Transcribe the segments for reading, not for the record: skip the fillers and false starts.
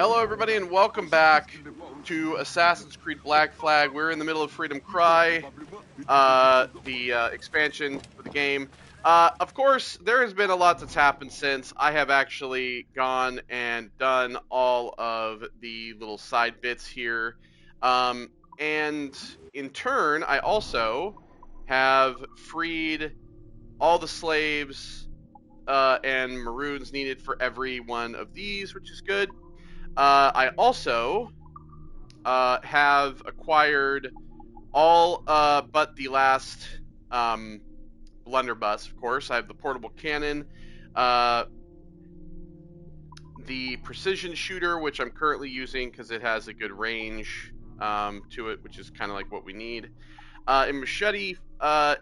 Hello, everybody, and welcome back to Assassin's Creed Black Flag. We're in the middle of Freedom Cry, the expansion for the game. Of course, there has been a lot that's happened since. I have actually gone and done all of the little side bits here. And in turn, I also have freed all the slaves and maroons needed for every one of these, which is good. I also have acquired all but the last blunderbuss, of course. I have the portable cannon, the precision shooter, which I'm currently using because it has a good range to it, which is kind of like what we need. In machetes, I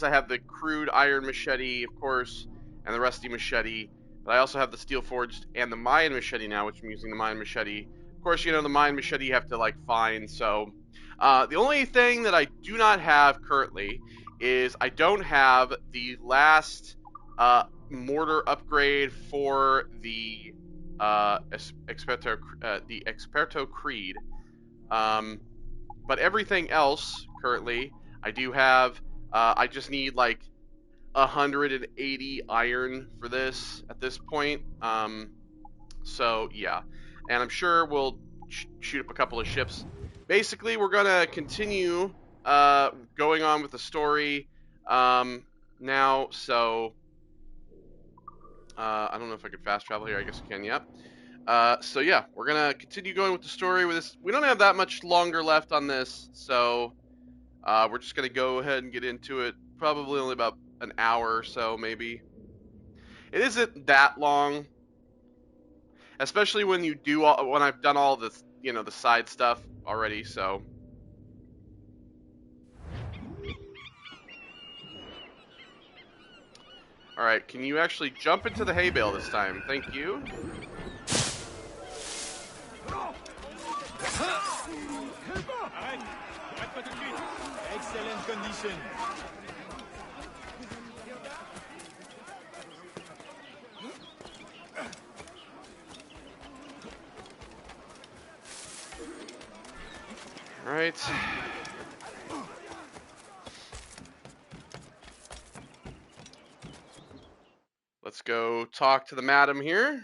have the crude iron machete, of course, and the rusty machete. But I also have the steel forged and the Mayan machete now, which I'm using the Mayan machete. Of course, you know, the Mayan machete you have to like find. So the only thing that I do not have currently is I don't have the last mortar upgrade for the Experto Creed. But everything else currently I do have. I just need like 180 iron for this at this point. So yeah, and I'm sure we'll shoot up a couple of ships. Basically, we're gonna continue going on with the story now. So I don't know if I could fast travel here. I guess I can. Yep. So yeah, we're gonna continue going with the story with this. We don't have that much longer left on this, so we're just gonna go ahead and get into it. Probably only about an hour or so, maybe. It isn't that long, especially when you do when I've done all this, you know, the side stuff already. So. All right, can you actually jump into the hay bale this time? Thank you. Excellent condition. All right. Let's go talk to the madam here.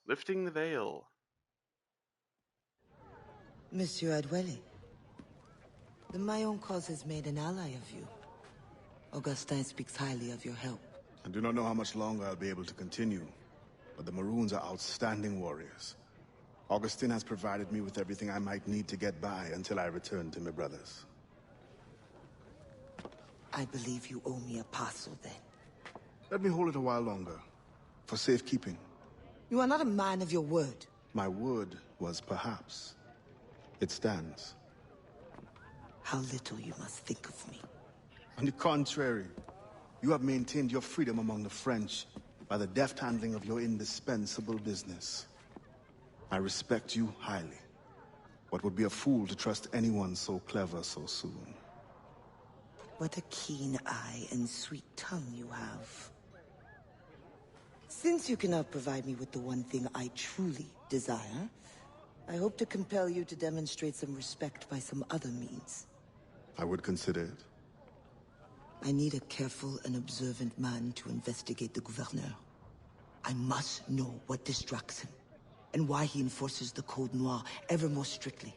Lifting the veil. Monsieur Adwele, the Mayon cause has made an ally of you. Augustin speaks highly of your help. I do not know how much longer I'll be able to continue, but the Maroons are outstanding warriors. Augustin has provided me with everything I might need to get by until I return to my brothers. I believe you owe me a parcel then. Let me hold it a while longer, for safekeeping. You are not a man of your word. My word was perhaps. It stands. How little you must think of me. On the contrary, you have maintained your freedom among the French by the deft handling of your indispensable business. I respect you highly, but would be a fool to trust anyone so clever so soon. What a keen eye and sweet tongue you have. Since you cannot provide me with the one thing I truly desire, I hope to compel you to demonstrate some respect by some other means. I would consider it. I need a careful and observant man to investigate the gouverneur. I must know what distracts him, and why he enforces the Code Noir ever more strictly.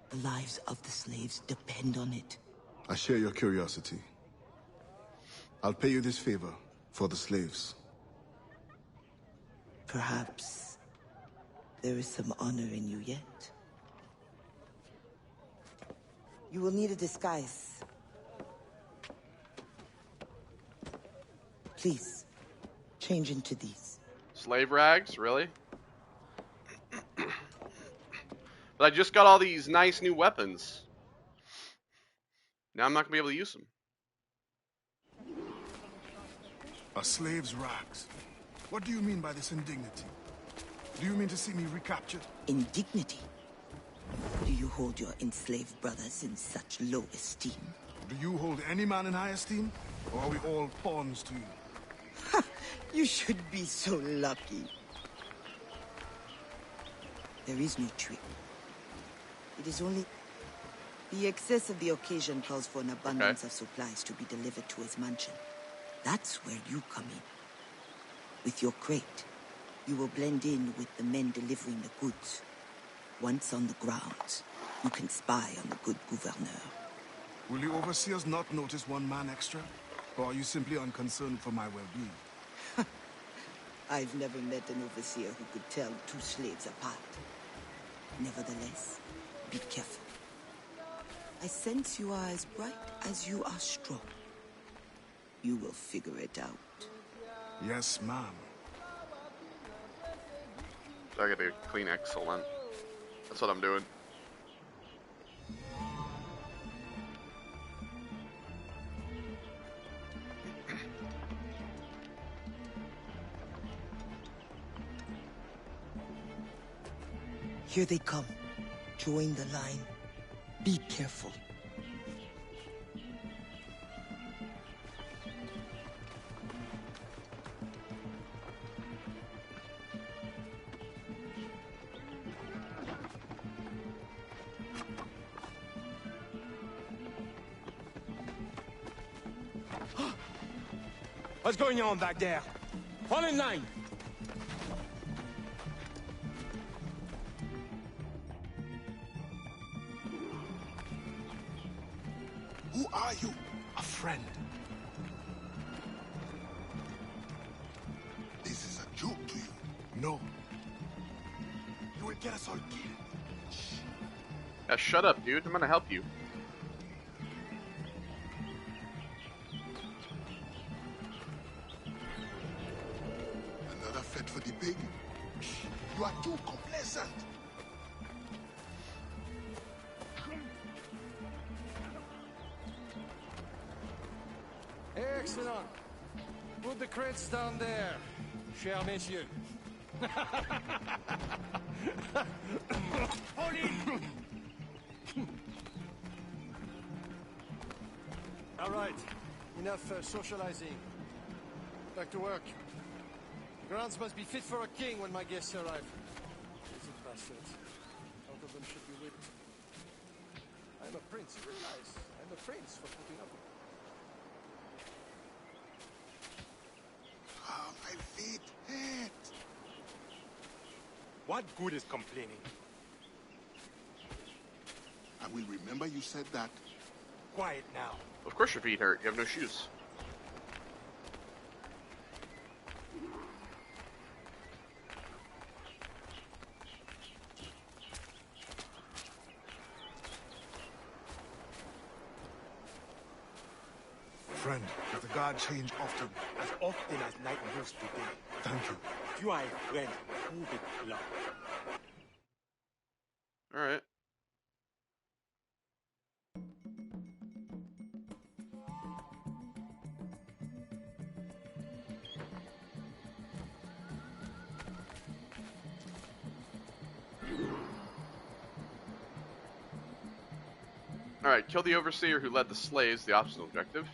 The lives of the slaves depend on it. I share your curiosity. I'll pay you this favor for the slaves. Perhaps there is some honor in you yet. You will need a disguise. Please, change into these. Slave rags, really? But I just got all these nice new weapons. Now I'm not gonna be able to use them. A slave's rags. What do you mean by this indignity? Do you mean to see me recaptured? Indignity? Do you hold your enslaved brothers in such low esteem? Do you hold any man in high esteem? Or are we all pawns to you? You should be so lucky. There is no trick. It is only... The excess of the occasion calls for an abundance of supplies to be delivered to his mansion. That's where you come in. With your crate, you will blend in with the men delivering the goods. Once on the grounds, you can spy on the good gouverneur. Will the overseers not notice one man extra? Or are you simply unconcerned for my well-being? I've never met an overseer who could tell two slaves apart. Nevertheless, be careful. I sense you are as bright as you are strong. You will figure it out. Yes, ma'am. I gotta clean excellent. That's what I'm doing. Here they come. Join the line. Be careful. What's going on back there? Fall in line! Who are you? A friend. This is a joke to you. No. You will get us all killed. Shh. Yeah, shut up, dude. I'm gonna help you. Another fete for the big? You are too complacent. Excellent. Put the crates down there, cher messieurs. Hold in! All right, enough socializing. Back to work. The grounds must be fit for a king when my guests arrive. Lazy bastards. Both of them should be whipped. I'm a prince, you realize? I'm a prince for putting up with it. Ah, my feet hurt. What good is complaining? I will remember you said that. Quiet now. Of course your feet hurt. You have no shoes. Friend, does the guard change often? As often as night moves today. Thank you. You are a friend. Move it along. Alright. Alright, kill the overseer who led the slaves, the optional objective.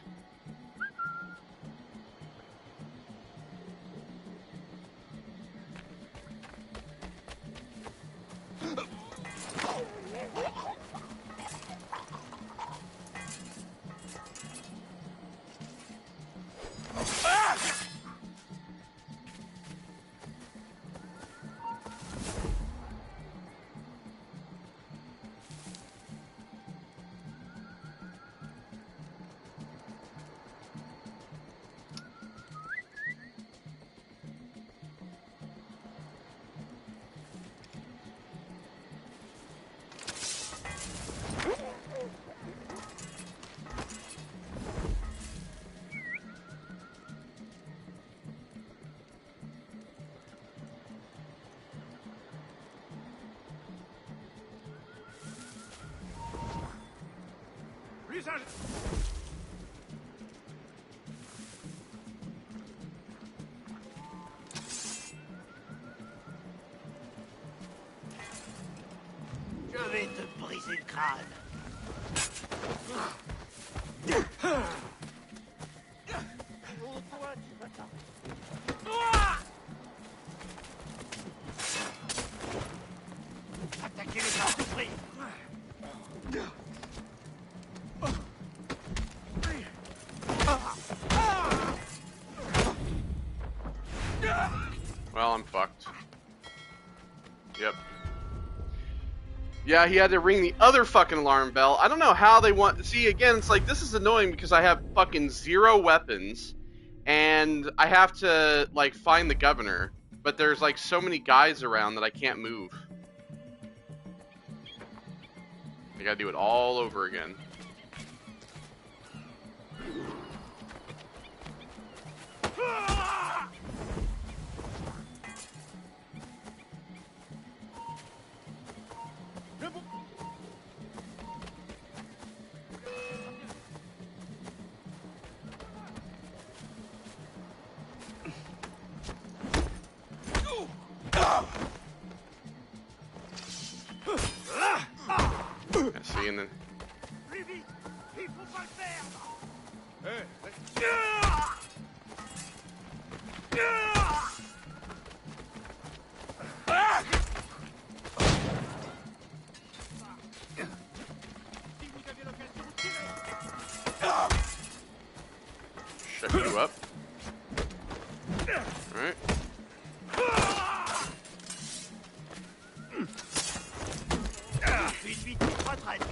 casser le crâne. Attaquez les gens tout prix. Well, I'm fucked. Yep. Yeah, he had to ring the other fucking alarm bell. I don't know how they want... See, again, it's like, this is annoying because I have fucking 0 weapons, and I have to, like, find the governor, but there's, like, so many guys around that I can't move. I gotta do it all over again. See, and then... Plus vite. Il faut pas le perdre. Shut you up. Alright. Vite, vite, retraite.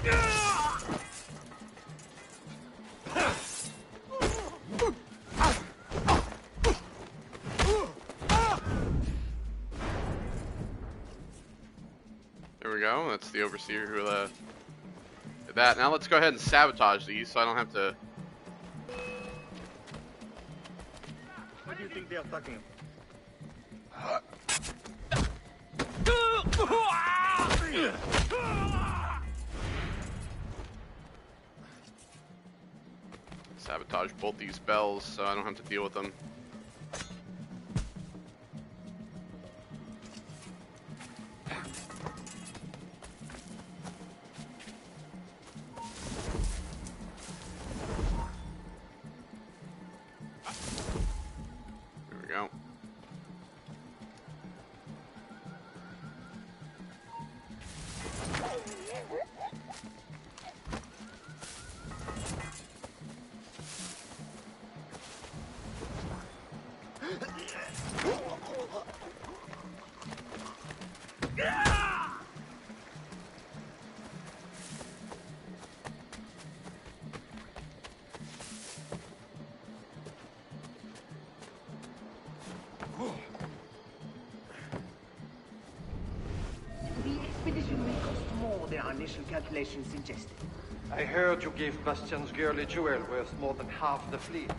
There we go. That's the overseer who did that. Now let's go ahead and sabotage these so I don't have to... What do you think they are talking about? Sabotage both these bells so I don't have to deal with them. There we go. The expedition may cost more than our initial calculations suggested. I heard you gave Bastian's girl a jewel worth more than half the fleet.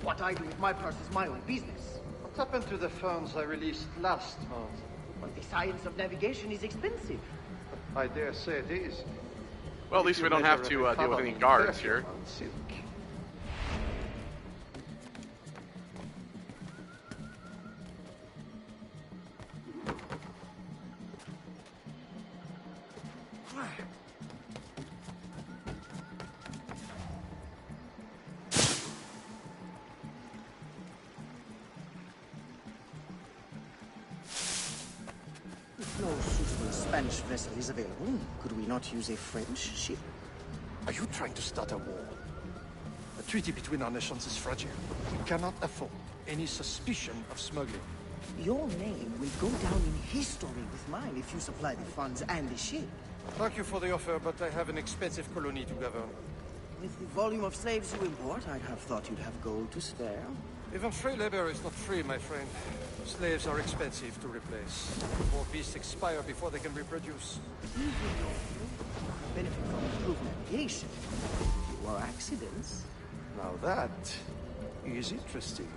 What I do with my purse is my own business. What happened to the funds I released last month? But the science of navigation is expensive. I dare say it is. Well, at least we don't have to deal with any guards here. Silk. If no suitable Spanish vessel is available, could we not use a French ship? Are you trying to start a war? The treaty between our nations is fragile. We cannot afford any suspicion of smuggling. Your name will go down in history with mine if you supply the funds and the ship. Thank you for the offer, but I have an expensive colony to govern. With the volume of slaves you import, I'd have thought you'd have gold to spare. Even free labor is not free, my friend. Slaves are expensive to replace. Poor beasts expire before they can reproduce. Even your benefit from improved navigation. Fewer accidents. Now that is interesting.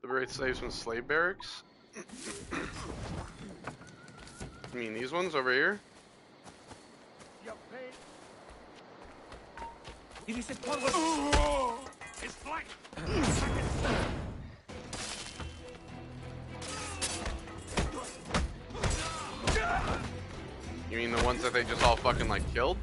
Liberate slaves from slave barracks? You mean these ones over here? Il essaie de prendre... His flank! You mean the ones that they just all fucking like killed?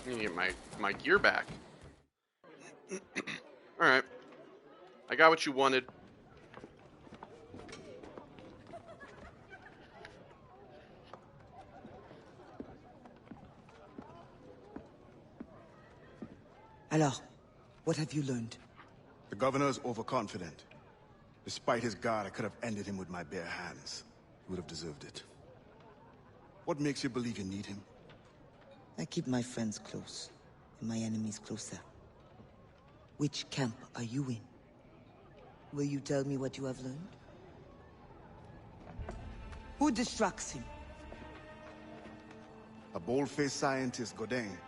I need to get my gear back. Alright. I got what you wanted. Alors, what have you learned? The governor's overconfident. Despite his guard, I could have ended him with my bare hands. He would have deserved it. What makes you believe you need him? I keep my friends close, and my enemies closer. Which camp are you in? Will you tell me what you have learned? Who distracts him? A bold-faced scientist, Godin,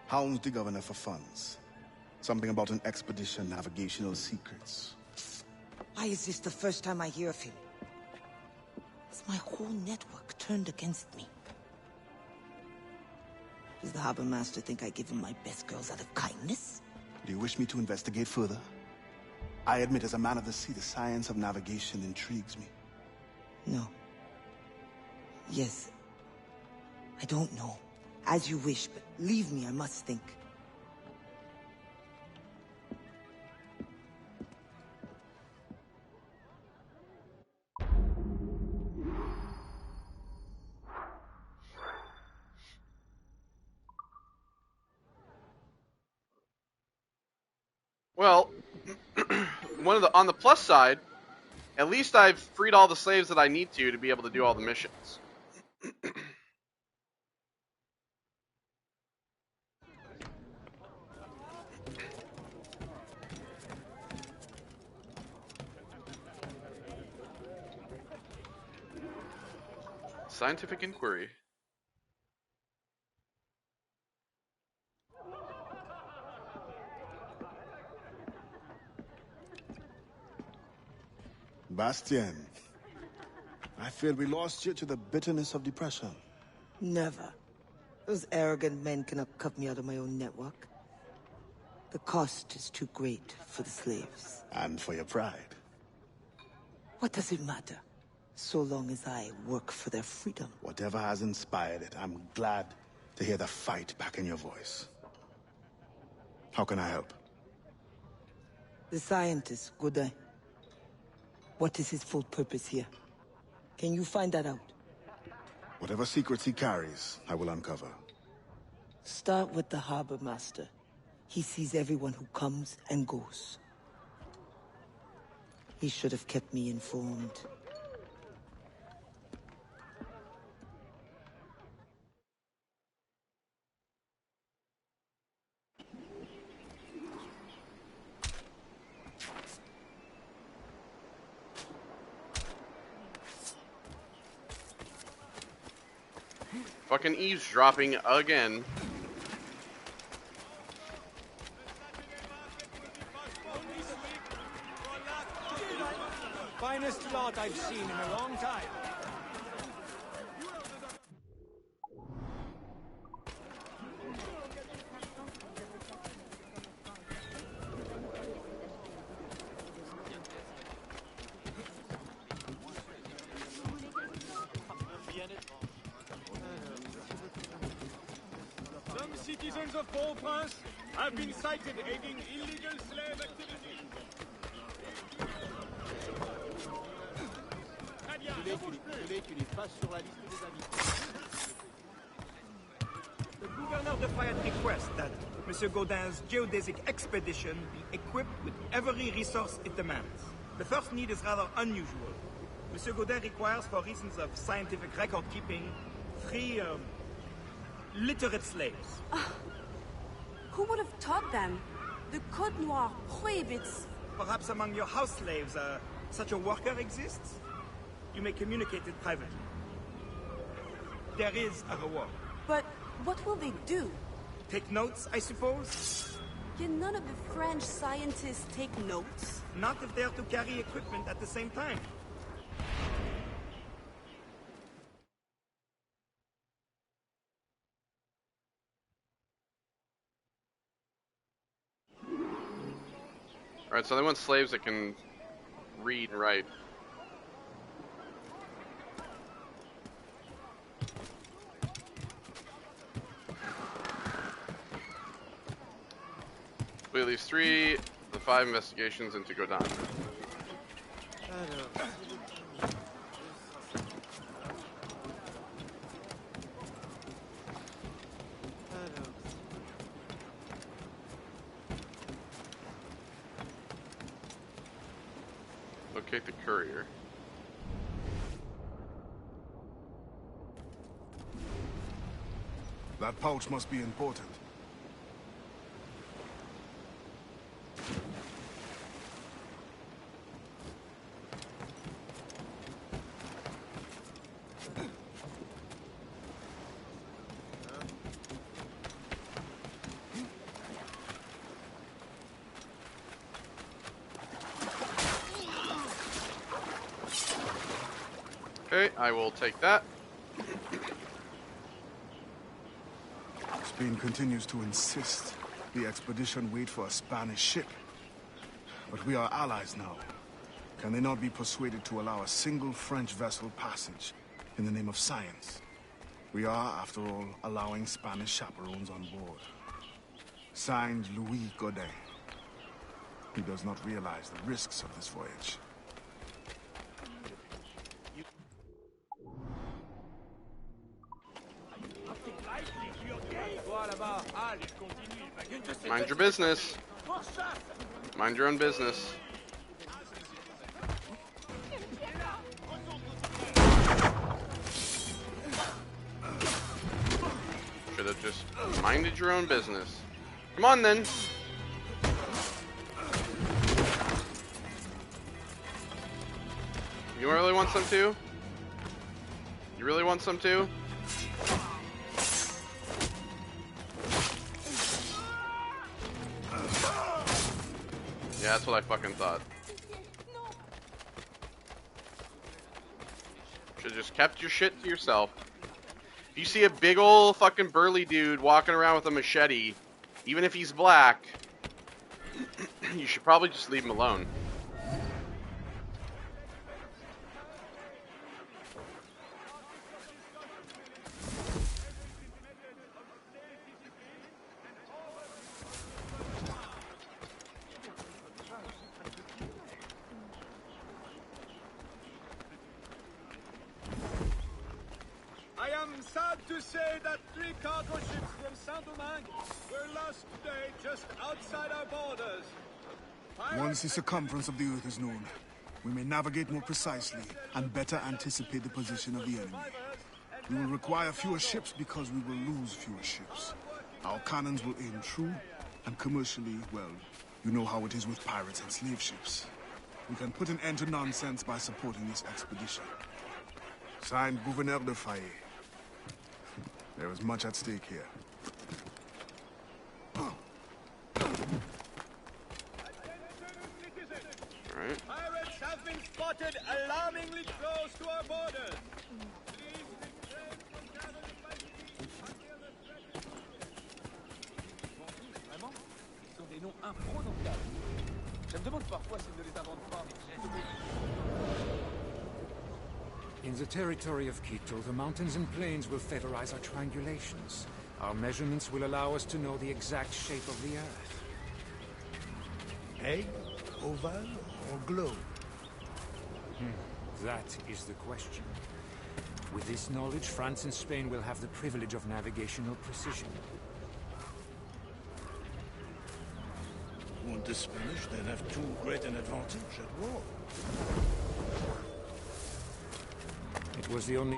hounds the governor for funds. Something about an expedition, navigational secrets. Why is this the first time I hear of him? Is my whole network turned against me? Does the harbor master think I give him my best girls out of kindness? Do you wish me to investigate further? I admit, as a man of the sea, the science of navigation intrigues me. No. Yes. I don't know. As you wish, but leave me, I must think. Well, on the plus side, at least I've freed all the slaves that I need to be able to do all the missions. Scientific inquiry. Bastien, I fear we lost you to the bitterness of depression. Never. Those arrogant men cannot cut me out of my own network. The cost is too great for the slaves. And for your pride. What does it matter? So long as I work for their freedom. Whatever has inspired it, I'm glad to hear the fight back in your voice. How can I help? The scientist, Godin. What is his full purpose here? Can you find that out? Whatever secrets he carries, I will uncover. Start with the harbor master. He sees everyone who comes and goes. He should have kept me informed. Fucking eavesdropping again. Finest lot I've seen in a long time. Some citizens of Port-au-Prince have been cited aiding illegal slave activity. The governor defiant requests that Monsieur Godin's geodesic expedition be equipped with every resource it demands. The first need is rather unusual. Monsieur Godin requires, for reasons of scientific record keeping, 3 literate slaves. Who would have taught them? The Code Noir prohibits... Perhaps among your house slaves, such a worker exists? You may communicate it privately. There is a reward. But what will they do? Take notes, I suppose? Can none of the French scientists take notes? Not if they are to carry equipment at the same time. Alright, so they want slaves that can read and write. We leave 3 of the 5 investigations into Godin. Locate the courier. That pouch must be important. Okay, I will take that. Spain continues to insist the expedition wait for a Spanish ship. But we are allies now. Can they not be persuaded to allow a single French vessel passage in the name of science? We are, after all, allowing Spanish chaperones on board. Signed, Louis Godin. He does not realize the risks of this voyage. Mind your business. Mind your own business. Should have just minded your own business. Come on then. You really want some too? You really want some too? Yeah, that's what I fucking thought. Should've just kept your shit to yourself. If you see a big ol' fucking burly dude walking around with a machete, even if he's black, you should probably just leave him alone. Sad to say that 3 cargo ships from Saint-Domingue were lost today just outside our borders. Once the circumference of the Earth is known, we may navigate more precisely and better anticipate the position of the enemy. We will require fewer ships because we will lose fewer ships. Our cannons will aim true, and commercially, well, you know how it is with pirates and slave ships. We can put an end to nonsense by supporting this expedition. Signed, Gouverneur de Fayet. There is much at stake here. Alright. Pirates have been spotted alarmingly close to our borders. Please refrain from gathering by sea until the threat is Vraiment? Ils ont des noms imprononçables. Je me demande parfois s'ils ne les inventent pas. In the territory of Quito, the mountains and plains will favorize our triangulations. Our measurements will allow us to know the exact shape of the Earth. Egg, oval, or globe? That is the question. With this knowledge, France and Spain will have the privilege of navigational precision. Won't the Spanish then have too great an advantage at war? It was the only...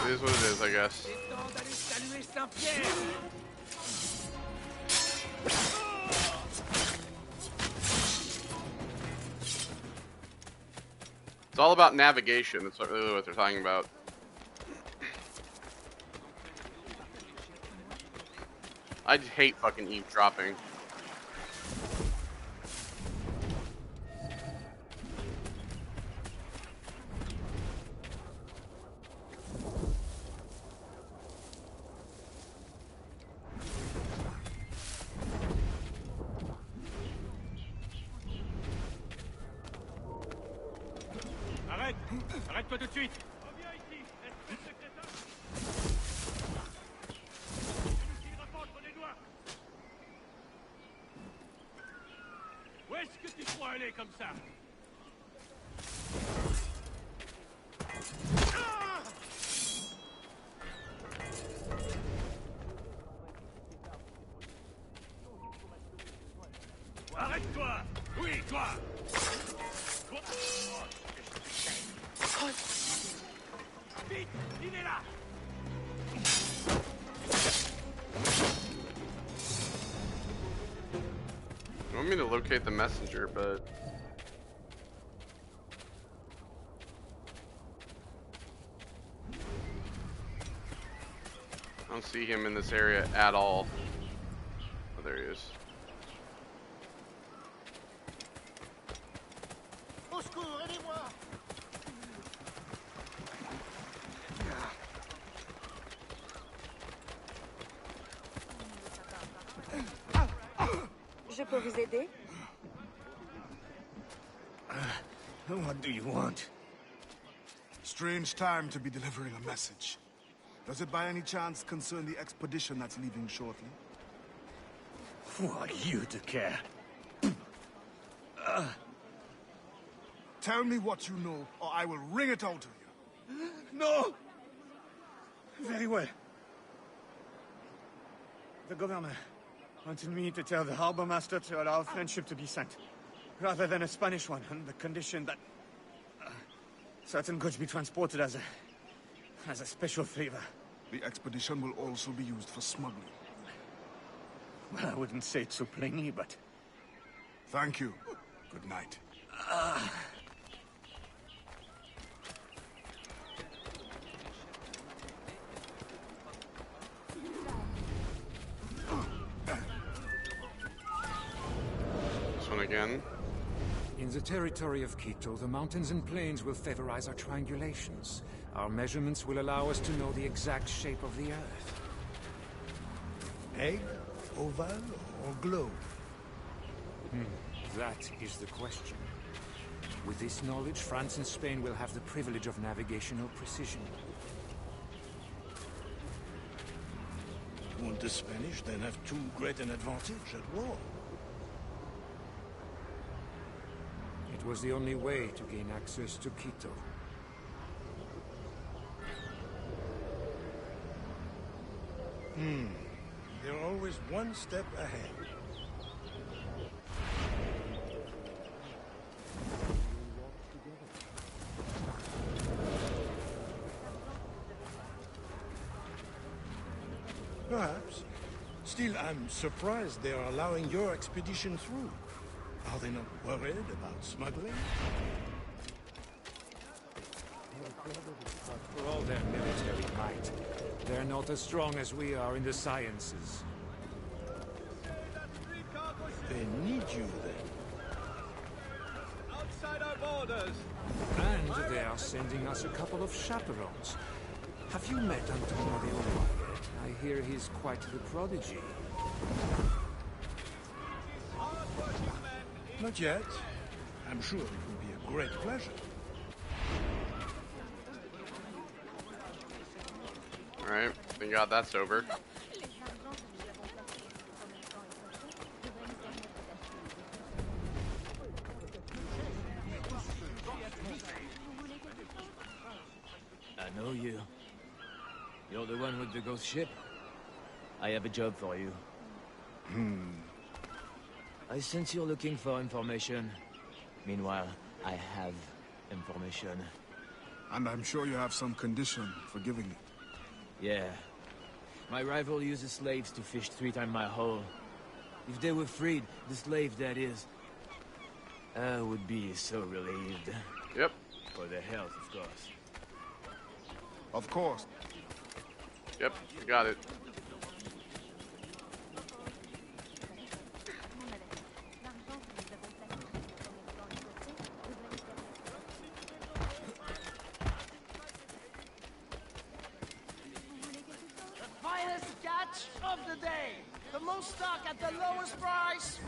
it is what it is, I guess. It's all about navigation. That's really what they're talking about. I just hate fucking eavesdropping. Arrête-toi tout de suite. Reviens ici. Esprit secrétaire. Tu nous tireras pas entre les doigts. Où est-ce que tu crois aller comme ça? Arrête-toi. Oui, toi. Vite, il est là. You want me to locate the messenger, but I don't see him in this area at all. Oh, there he is. Au secours, aidez-moi! Je peux vous aider? What do you want? Strange time to be delivering a message. Does it by any chance concern the expedition that's leaving shortly? Who are you to care? Tell me what you know, or I will wring it out of you. No! Very well. The governor wanted me to tell the harbor master to allow a French ship to be sent, rather than a Spanish one, on the condition that certain goods be transported as a special favor. The expedition will also be used for smuggling. Well, I wouldn't say it so plainly, but... Thank you. Good night. This one again. In the territory of Quito, the mountains and plains will favorize our triangulations. Our measurements will allow us to know the exact shape of the Earth. Egg, oval, or globe? That is the question. With this knowledge, France and Spain will have the privilege of navigational precision. Won't the Spanish then have too great an advantage at war? It was the only way to gain access to Quito. They're always one step ahead. Perhaps. Still, I'm surprised they are allowing your expedition through. Are they not worried about smuggling? For all their military might, they're not as strong as we are in the sciences. They need you then. Outside our borders. And they are sending us a couple of chaperones. Have you met Antonio de Ola yet? I hear he's quite the prodigy. Not yet. I'm sure it will be a great pleasure. Alright, thank God that's over. I know you. You're the one with the ghost ship? I have a job for you. I sense you're looking for information. Meanwhile, I have information. And I'm sure you have some condition for giving it. Yeah. My rival uses slaves to fish 3 times my haul. If they were freed, the slave that is, I would be so relieved. Yep. For their health, of course. Of course. Yep, got it. Finest catch of the day. The most stock at the lowest price.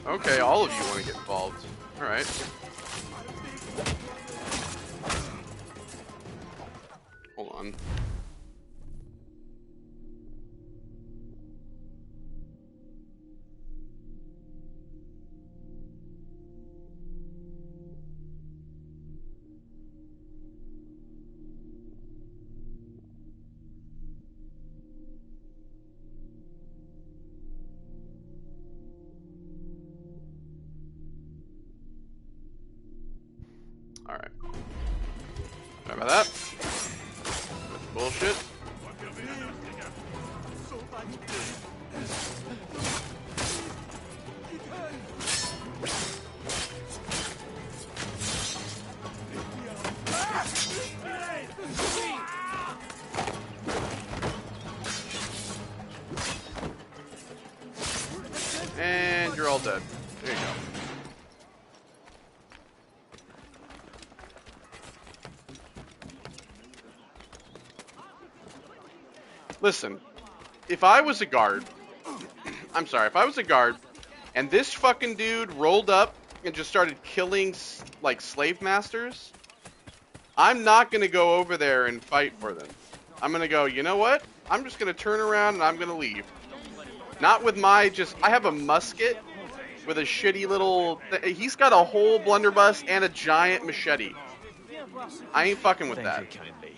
Okay, all of you want to get involved. Alright. Hold on. Alright. Sorry about that. That's bullshit. And you're all dead. There you go. Listen, if I was a guard, I'm sorry, if I was a guard, and this fucking dude rolled up and just started killing, like, slave masters, I'm not gonna go over there and fight for them. I'm gonna go, you know what? I'm just gonna turn around and I'm gonna leave. Not with my I have a musket with a shitty little, he's got a whole blunderbuss and a giant machete. I ain't fucking with that. Thank you kindly.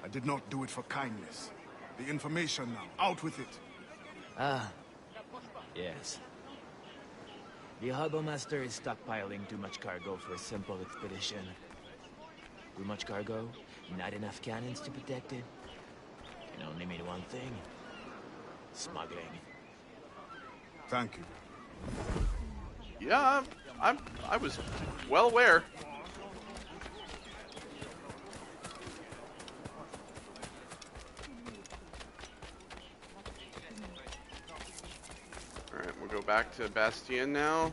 I did not do it for kindness. The information now. Out with it. Ah, yes. The harbor master is stockpiling too much cargo for a simple expedition. Too much cargo, not enough cannons to protect it. Can only mean one thing. Smuggling. Thank you. Yeah, I was well aware. Alright, we'll go back to Bastien now.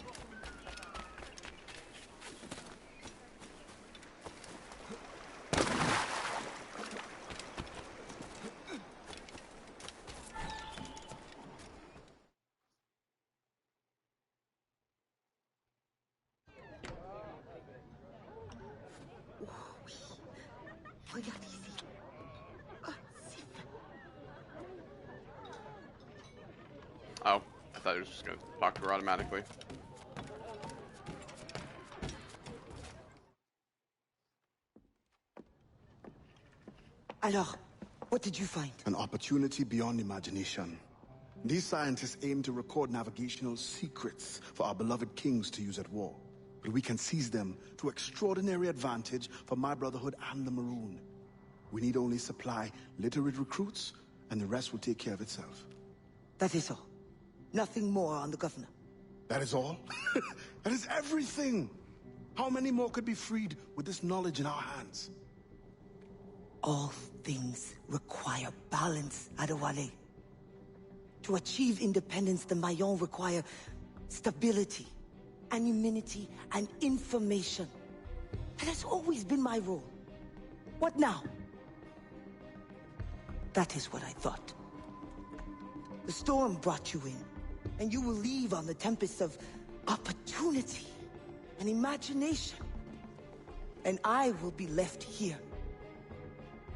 Oh, I thought it was just going to talk to her automatically. Alors, what did you find? An opportunity beyond imagination. These scientists aim to record navigational secrets for our beloved kings to use at war. But we can seize them to extraordinary advantage for my Brotherhood and the Maroon. We need only supply literate recruits, and the rest will take care of itself. That is all. Nothing more on the governor. That is all? That is everything! How many more could be freed with this knowledge in our hands? All things require balance, Adewale. To achieve independence, the Mayans require stability, anonymity, and information. That has always been my role. What now? That is what I thought. The storm brought you in, and you will leave on the tempest of opportunity and imagination. And I will be left here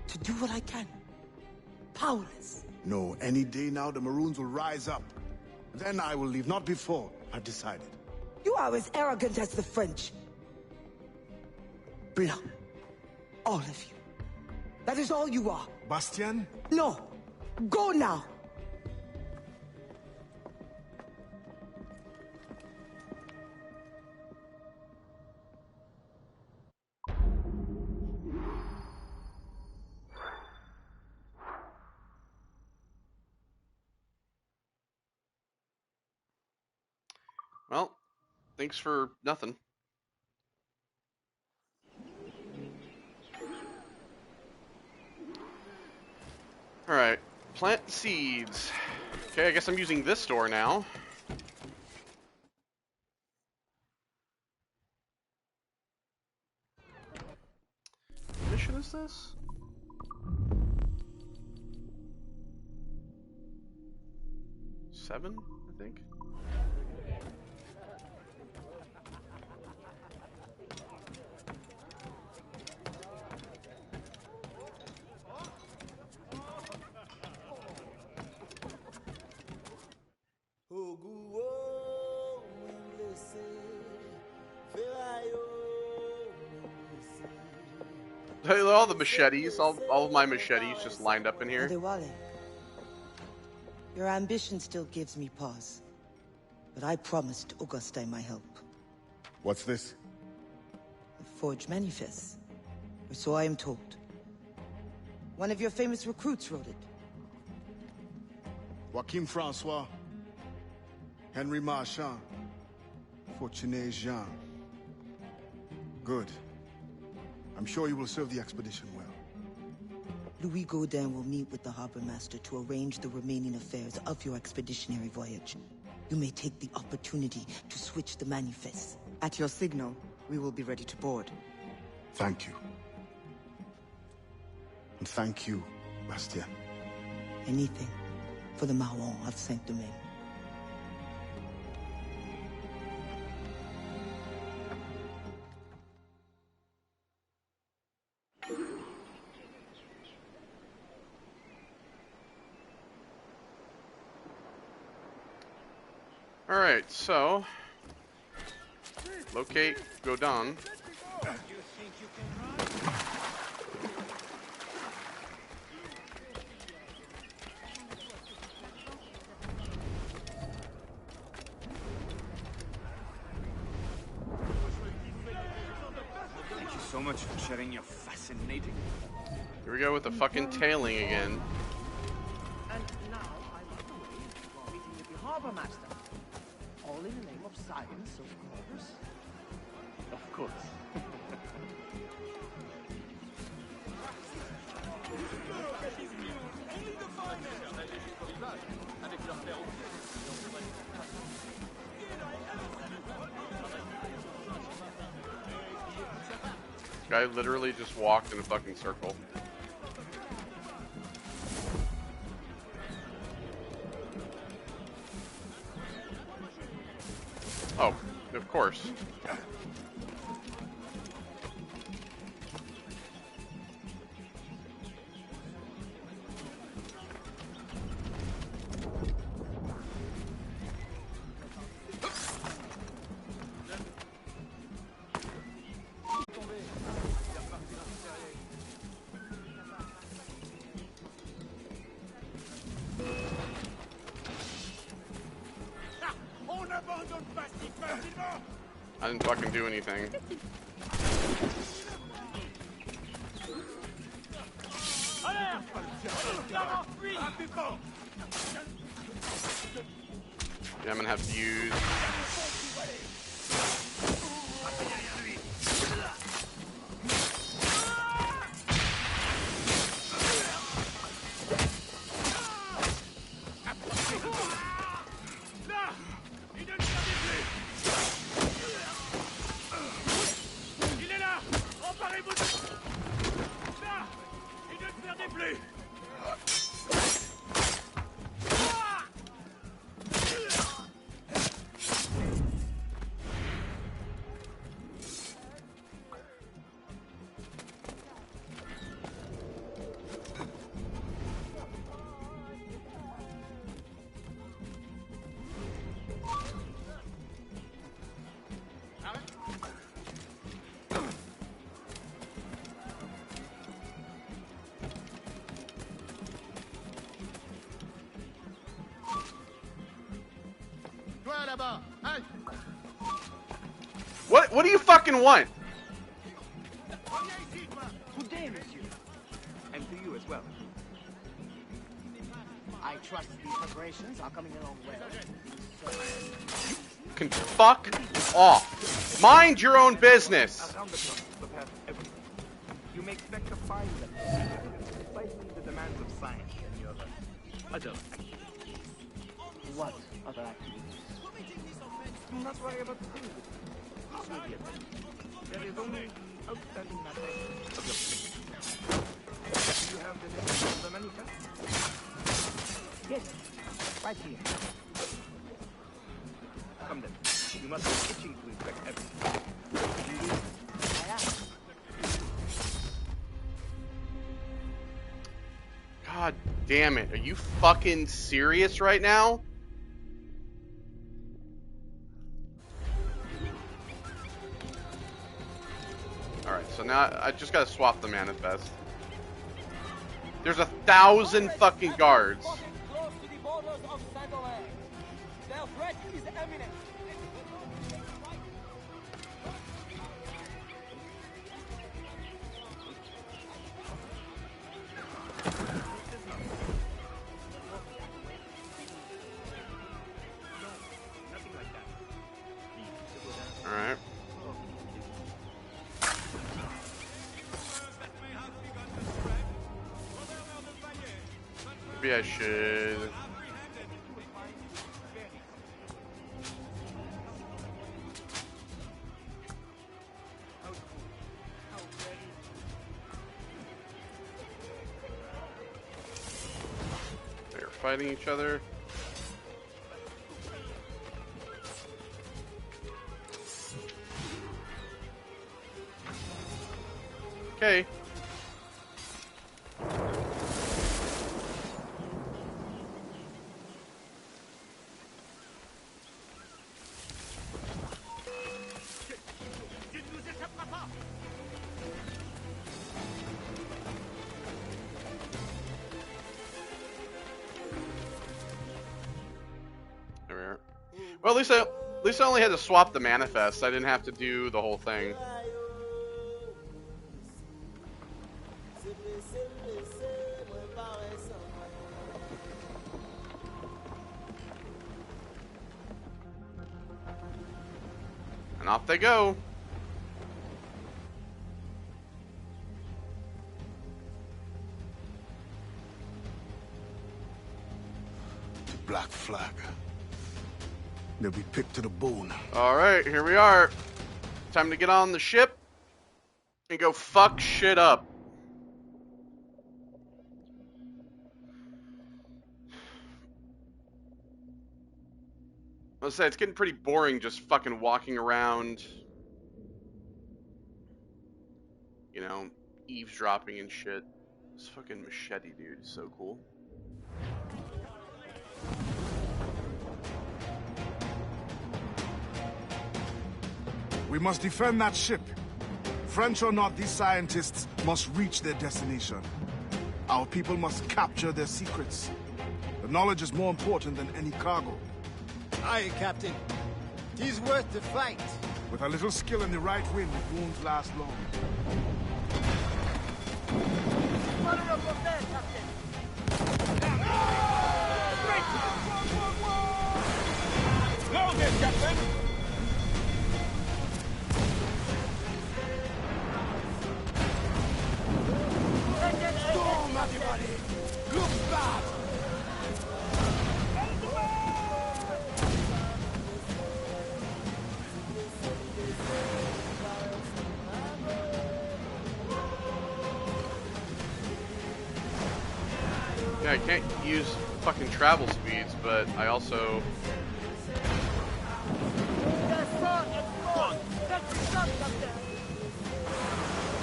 to do what I can. powerless. No, any day now the Maroons will rise up. Then I will leave, not before. I've decided. You are as arrogant as the French. Blanc. All of you. That is all you are. Bastien? No. Go now. Well, thanks for nothing. Alright, plant seeds. Okay, I guess I'm using this door now. What mission is this? Seven, I think. All the machetes, all of my machetes just lined up in here. Adewale, your ambition still gives me pause. But I promised Auguste my help. What's this? The forged manifest. Or so I am told. One of your famous recruits wrote it. Joachim Francois, Henry Marchand, Fortuné Jean. Good. I'm sure you will serve the expedition well. Louis Gaudin will meet with the harbor master to arrange the remaining affairs of your expeditionary voyage. You may take the opportunity to switch the manifest. At your signal, we will be ready to board. Thank you. And thank you, Bastien. Anything for the Marron of Saint-Domingue. Alright, so locate Godin. Thank you so much for sharing your fascinating... Here we go with the fucking tailing again. And now I'm on the way to a meeting with the harbor master. All in the name of science, of course. Of course. Guy literally just walked in a fucking circle. Oh, of course. I didn't fucking do anything. Yeah, I'm gonna have to use... What do you fucking want? Good day, monsieur. And to you as well. I trust the preparations are coming along well. Can fuck off. Mind your own business. Around the clock, prepare everything. You may expect to find them, despite the demands of science and your other activities. What other activities? Do not worry about the things. This will be attended. There is only outstanding matter of your plate. Do you have the name of the manifest? Yes, right here. Come then. You must be itching to inspect everything. I am. God damn it. Are you fucking serious right now? Alright, so now I just gotta swap the manifest. There's 1,000 fucking guards. Close to the borders of Saint-Omer. Their threat is imminent. Alright. Maybe I should... They're fighting each other. Okay. There we are. Well, at least I only had to swap the manifest. I didn't have to do the whole thing. And off they go. Black flag. They'll be picked to the bone. Alright, here we are. Time to get on the ship and go fuck shit up. Let's say it's getting pretty boring just fucking walking around, you know, eavesdropping and shit. This fucking machete dude is so cool. We must defend that ship. French or not, these scientists must reach their destination. Our people must capture their secrets. The knowledge is more important than any cargo. Aye, Captain. 'Tis worth the fight. With a little skill in the right wind, it won't last long. Fire up up there, Captain. Now then, Captain! Storm, everybody! Look bad! Yeah, I can't use fucking travel speeds, but I also...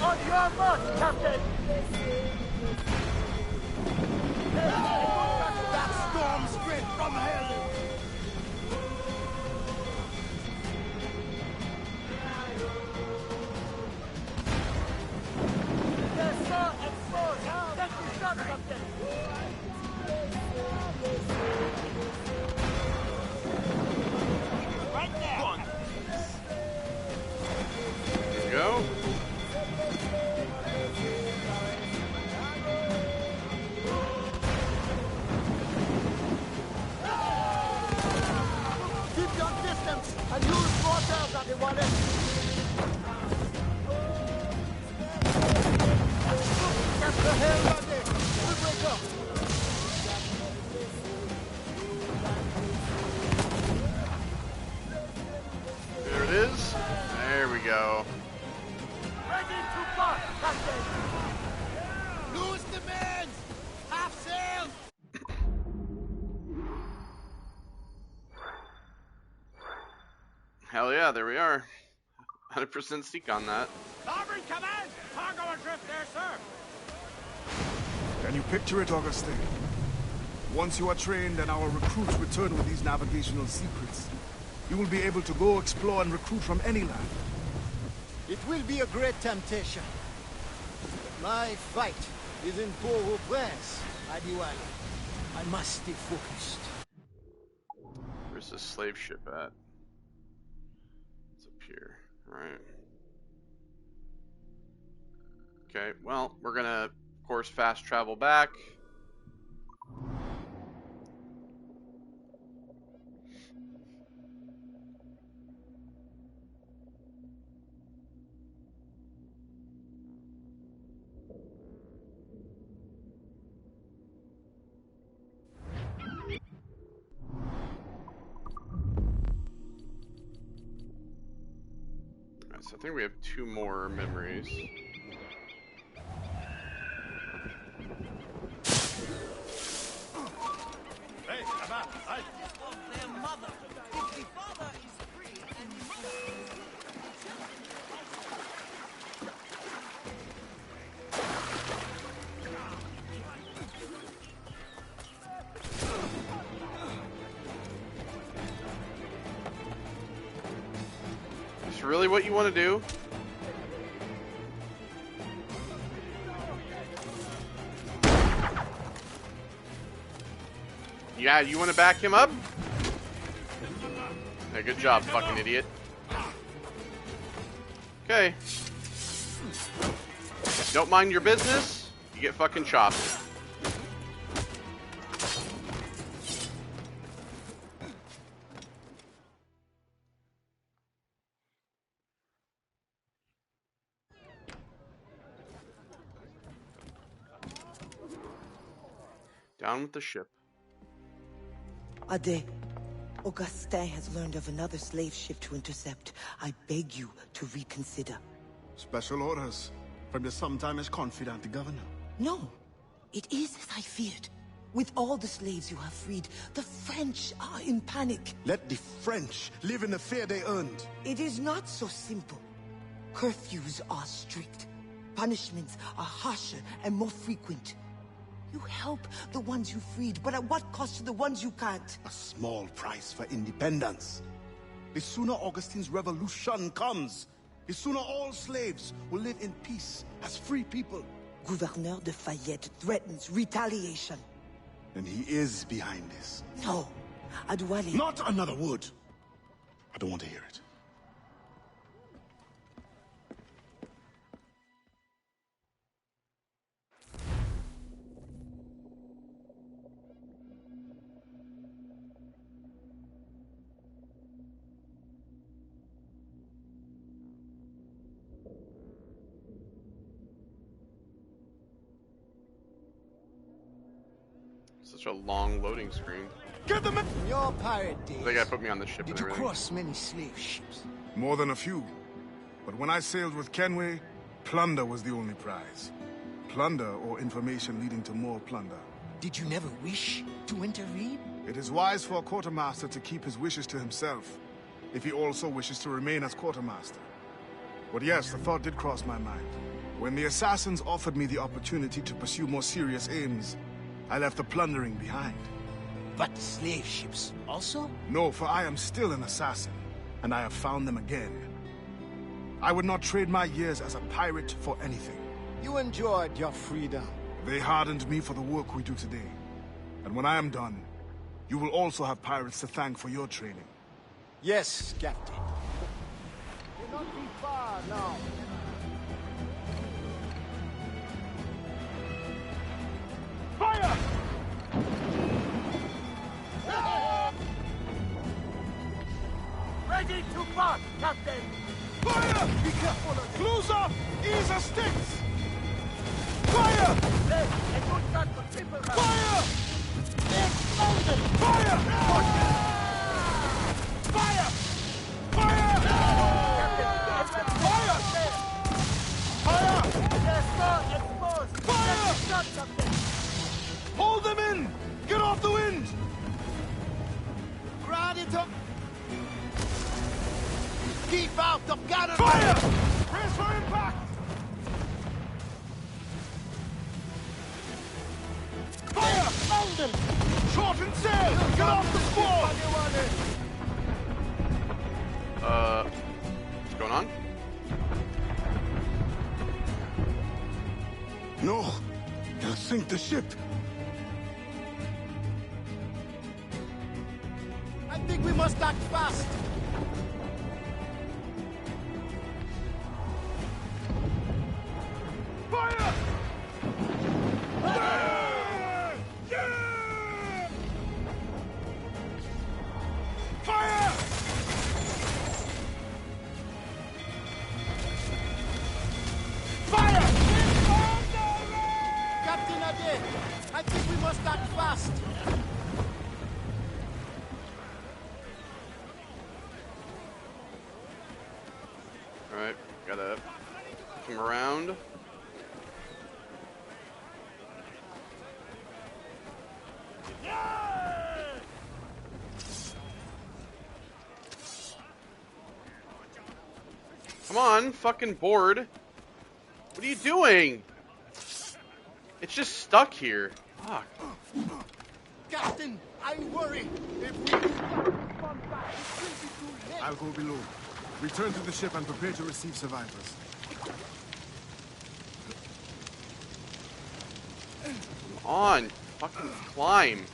On your mark, Captain! That storm straight from hell! yeah, there we are. 100% seek on that. Starboard command! Cargo adrift there, sir! Can you picture it, Augustine? Once you are trained and our recruits return with these navigational secrets, you will be able to go explore and recruit from any land. It will be a great temptation. But my fight is in Port-au-Prince, Adiwali. I must stay focused. Where's the slave ship at? It's up here. Alright. Okay, well, we're gonna, of course, fast travel back. Alright, so I think we have 2 more memories. Hey, Abba, I... Their mother. If the father is free and the mother is Is this really what you want to do? Yeah, you want to back him up? Hey, good job, fucking idiot. Okay. Don't mind your business, you get fucking chopped. Down with the ship. Ade, Augustin has learned of another slave ship to intercept. I beg you to reconsider. Special orders from your sometimes confidant, the governor. No, it is as I feared. With all the slaves you have freed, the French are in panic. Let the French live in the fear they earned. It is not so simple. Curfews are strict. Punishments are harsher and more frequent. You help the ones you freed, but at what cost to the ones you can't? A small price for independence. The sooner Augustine's revolution comes, the sooner all slaves will live in peace as free people. Gouverneur de Fayette threatens retaliation. And he is behind this. No, Adwali. Not another word. I don't want to hear it. Such a long loading screen. Get them in your pirate days. They gotta put me on the ship Did and you everything. cross many slave ships? More than a few. But when I sailed with Kenway, plunder was the only prize. Plunder or information leading to more plunder. Did you never wish to intervene? It is wise for a quartermaster to keep his wishes to himself, if he also wishes to remain as quartermaster. But yes, the thought did cross my mind. When the assassins offered me the opportunity to pursue more serious aims, I left the plundering behind. But the slave ships also? No, for I am still an assassin, and I have found them again. I would not trade my years as a pirate for anything. You enjoyed your freedom. They hardened me for the work we do today. And when I am done, you will also have pirates to thank for your training. Yes, Captain. Will not be far now. Fire! Ready to march, Captain! Fire! Be careful of them. Close up! Ease the sticks! Fire! Left, a good shot for triple round. Fire! Exploded! Fire! Fire! Fire! Captain, Fire! Fire! Yes, sir, exposed! Fire! Shot, Captain! Hold them in! Get off the wind! Crowd it up. Keep out of cannon! Fire! Brace for impact! Fire! Found them! Shorten sail! Get off the squall! What's going on? No! They'll sink the ship! I think we must act fast! Fire! Fire! Fire! Captain Ade, I think we must act fast! Alright, gotta come around. Come on, fucking board. What are you doing? It's just stuck here. Fuck. Captain, I worry. If we do not respond back, it will be too late. I'll go below. Return to the ship and prepare to receive survivors. Come on, fucking climb.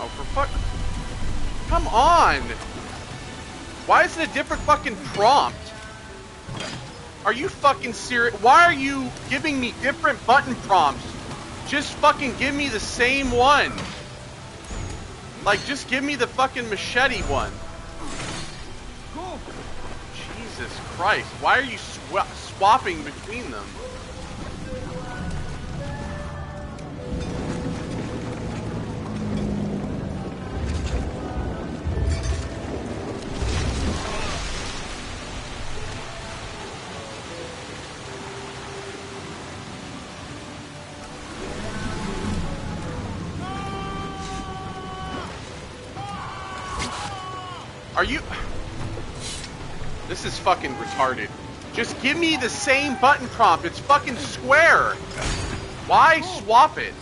Oh, for fuck. Come on! Why is it a different fucking prompt? Are you fucking serious? Why are you giving me different button prompts? Just fucking give me the same one. Like, just give me the fucking machete one. Jesus Christ. Why are you swapping between them? Are you... This is fucking retarded. Just give me the same button prompt. It's fucking square. Why swap it?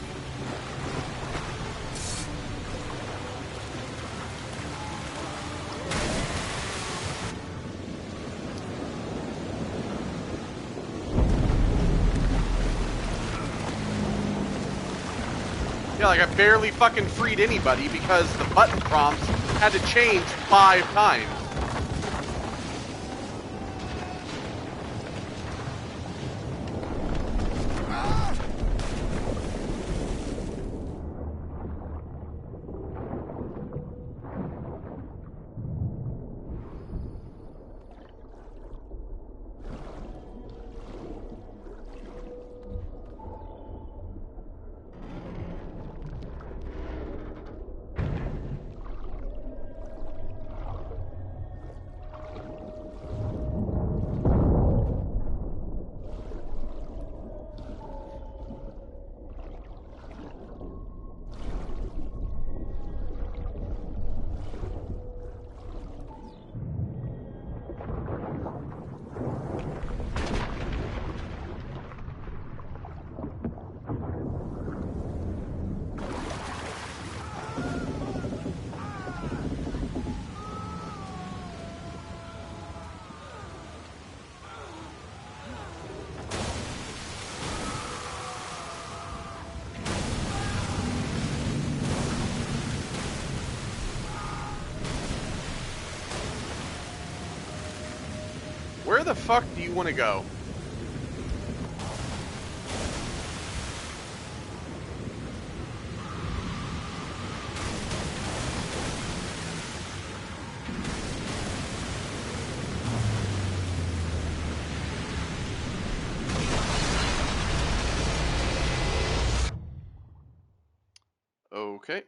Yeah, like I barely fucking freed anybody because the button prompts had to change 5 times. Where the fuck do you want to go? Okay.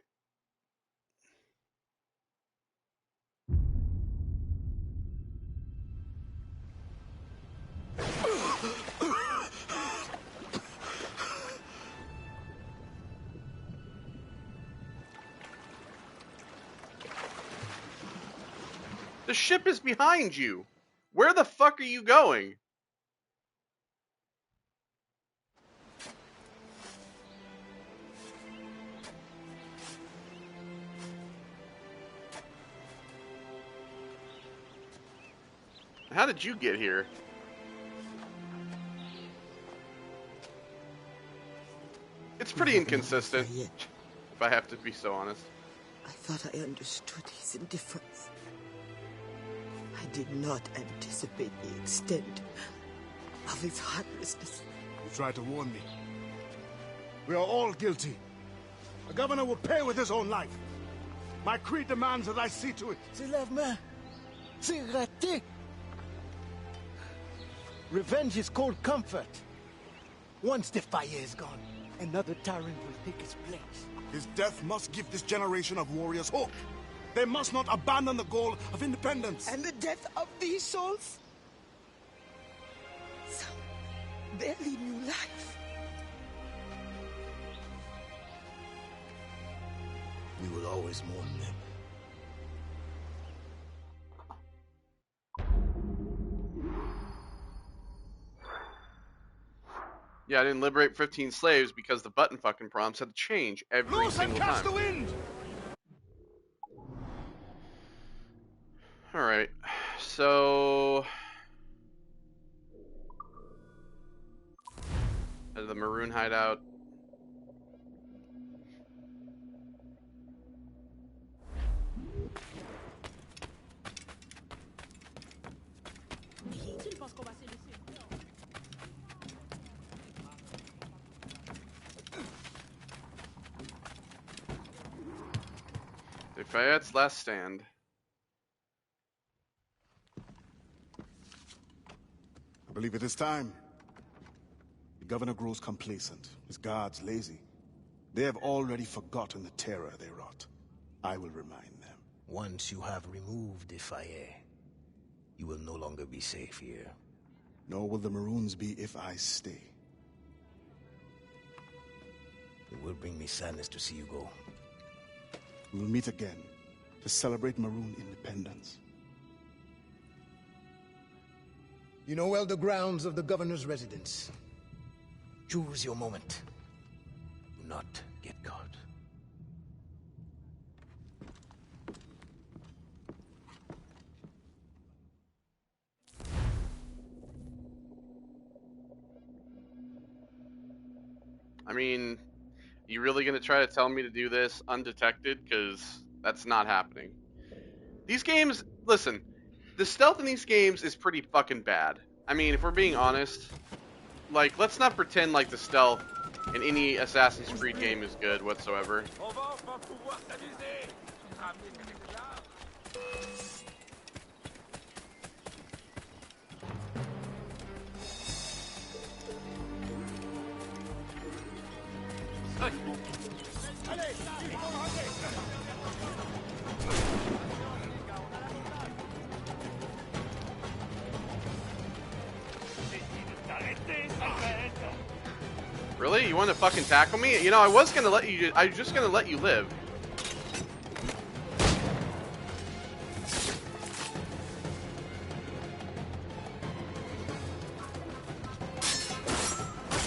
The ship is behind you. Where the fuck are you going? How did you get here? It's pretty inconsistent, if I have to be so honest. I thought I understood his indifference. I did not anticipate the extent of his heartlessness. You tried to warn me. We are all guilty. The governor will pay with his own life. My creed demands that I see to it. C'est la main. C'est raté. Revenge is cold comfort. Once the fire is gone, another tyrant will take his place. His death must give this generation of warriors hope. They must not abandon the goal of independence. And the death of these souls? Some barely new life. We will always mourn them. Yeah, I didn't liberate 15 slaves because the button fucking prompts had to change every single time. The wind! Alright, so... the maroon hideout. Lafayette's last stand. I believe it is time. The governor grows complacent. His guards lazy. They have already forgotten the terror they wrought. I will remind them. Once you have removed the fire, you will no longer be safe here. Nor will the Maroons be if I stay. It will bring me sadness to see you go. We will meet again to celebrate Maroon independence. You know well the grounds of the governor's residence. Choose your moment. Do not get caught. I mean, you really gonna try to tell me to do this undetected? Because that's not happening. These games, listen, the stealth in these games is pretty fucking bad. I mean, if we're being honest, like, let's not pretend like the stealth in any Assassin's Creed game is good whatsoever. Really? You want to fucking tackle me? You know, I was gonna let you. I was just gonna let you live.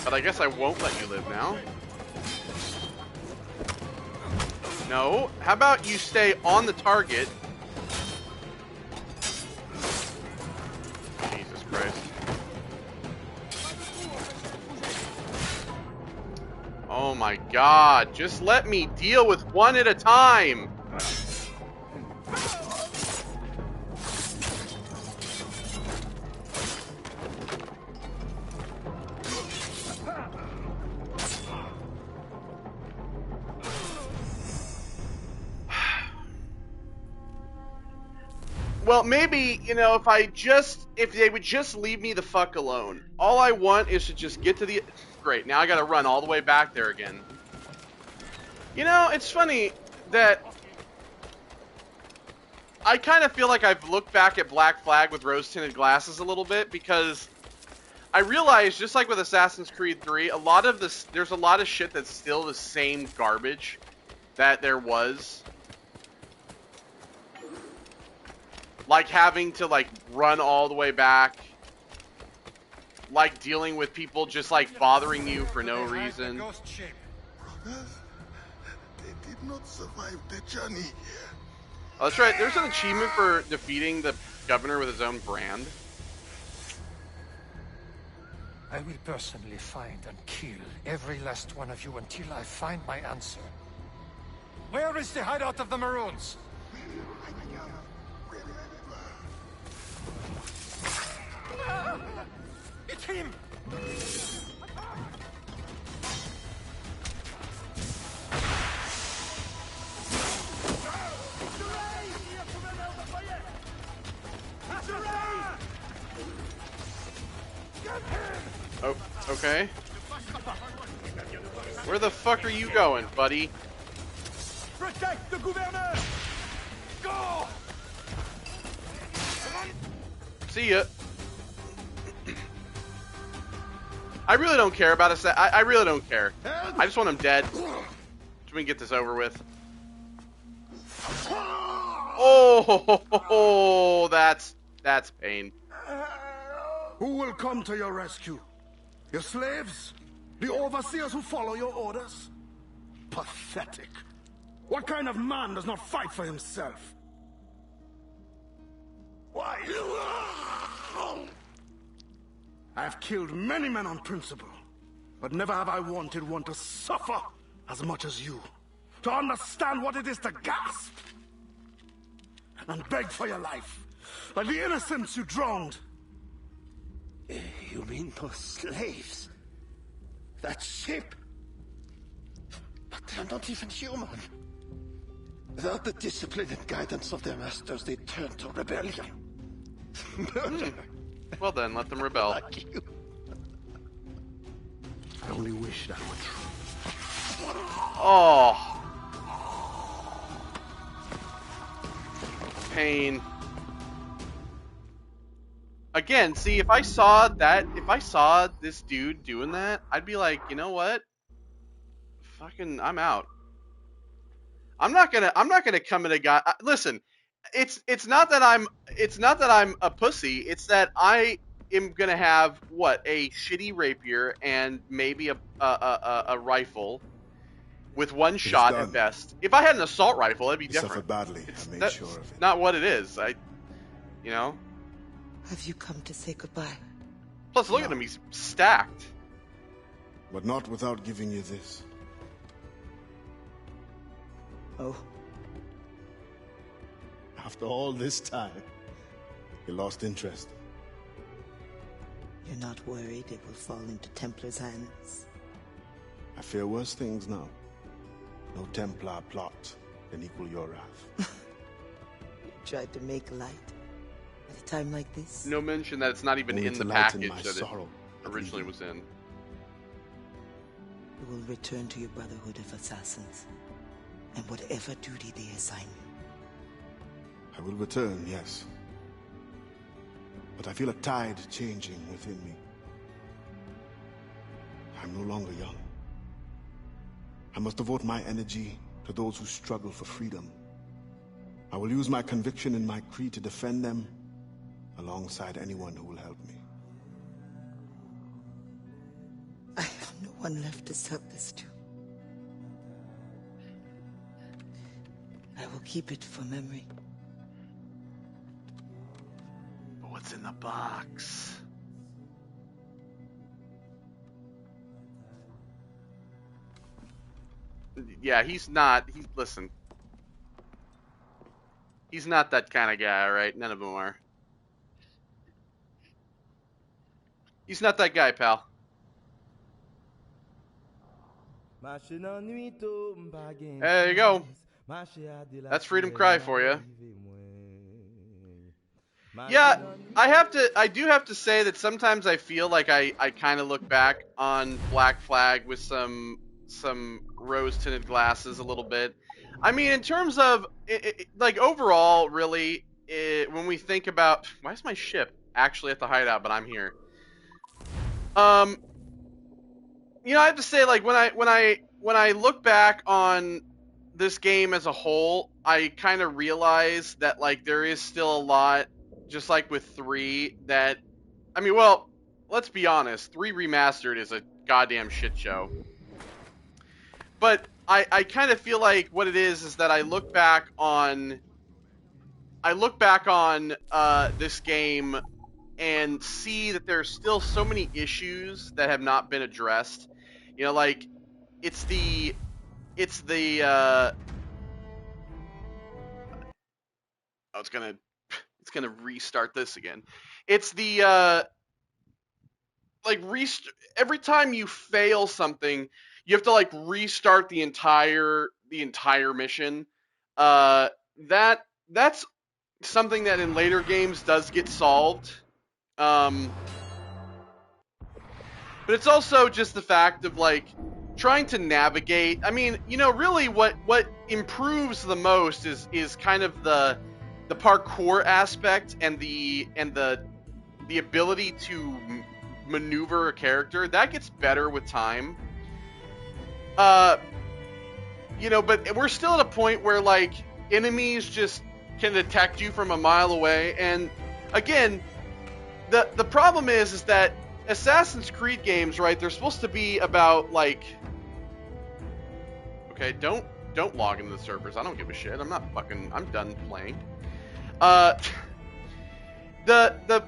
But I guess I won't let you live now. No. How about you stay on the target? Jesus Christ. Oh my God, just let me deal with one at a time. Well, maybe, you know, if they would just leave me the fuck alone. All I want is to just get to the... Great, now I gotta run all the way back there again. You know, it's funny that I kind of feel like I've looked back at Black Flag with rose-tinted glasses a little bit, because I realized, just like with Assassin's Creed 3, there's a lot of shit that's still the same garbage that there was. Like having to, like, run all the way back. Like dealing with people just, like, bothering you for no reason. Brothers, they did not survive the journey. Oh, that's right. There's an achievement for defeating the governor with his own brand. I will personally find and kill every last one of you until I find my answer. Where is the hideout of the Maroons? It's him! Oh, okay. Where the fuck are you going, buddy? Protect the governor! Go! See ya. I really don't care about I really don't care. I just want him dead. So we can get this over with. Oh, that's pain. Who will come to your rescue? Your slaves? The overseers who follow your orders? Pathetic. What kind of man does not fight for himself? Why? I have killed many men on principle, but never have I wanted one to suffer as much as you. To understand what it is to gasp and beg for your life, like the innocents you drowned. You mean those slaves? That ship? But they're not even human. Without the discipline and guidance of their masters, they turn to rebellion. Murder. Well then, let them rebel. Like you. I only wish that were true. Oh. Pain. Again, see, if I saw this dude doing that, I'd be like, you know what? Fucking, I'm out. I'm not gonna come at a guy. Listen, it's not that I'm a pussy. It's that I am gonna have a shitty rapier and maybe a rifle with one shot at best. If I had an assault rifle, it'd be different. Suffered badly. I made sure of it. Not what it is. You know. Have you come to say goodbye? Plus, look at him. He's stacked. But not without giving you this. Oh. After all this time, you lost interest. You're not worried it will fall into Templars' hands? I fear worse things now. No Templar plot can equal your wrath. You tried to make light at a time like this? No mention that it's not even Only in to the lighten package my that sorrow, it originally was in. You will return to your Brotherhood of Assassins, and whatever duty they assign you. I will return, yes. But I feel a tide changing within me. I'm no longer young. I must devote my energy to those who struggle for freedom. I will use my conviction and my creed to defend them alongside anyone who will help me. I have no one left to serve this to. I will keep it for memory. But what's in the box? Yeah, listen. He's not that kind of guy, right? None of them are. He's not that guy, pal. There you go. That's Freedom Cry for you. Yeah, I do have to say that sometimes I feel like I kind of look back on Black Flag with some some rose-tinted glasses a little bit. I mean, in terms of like overall, really, when we think about why is my ship actually at the hideout, but I'm here. You know, I have to say, like when I look back on this game as a whole, I kind of realize that like there is still a lot, just like with 3, that I mean, well, let's be honest, 3 remastered is a goddamn shit show. But I kind of feel like what it is that I look back on this game and see that there's still so many issues that have not been addressed. You know, like it's the oh, it's gonna restart this again. It's the like every time you fail something, you have to like restart the entire mission. That's something that in later games does get solved. But it's also just the fact of like trying to navigate. I mean, you know, really what improves the most is kind of the parkour aspect and the ability to maneuver a character. That gets better with time. You know, but we're still at a point where like enemies just can detect you from a mile away, and again, the problem is that Assassin's Creed games, right? They're supposed to be about like, okay, don't log into the servers. I don't give a shit. I'm done playing. The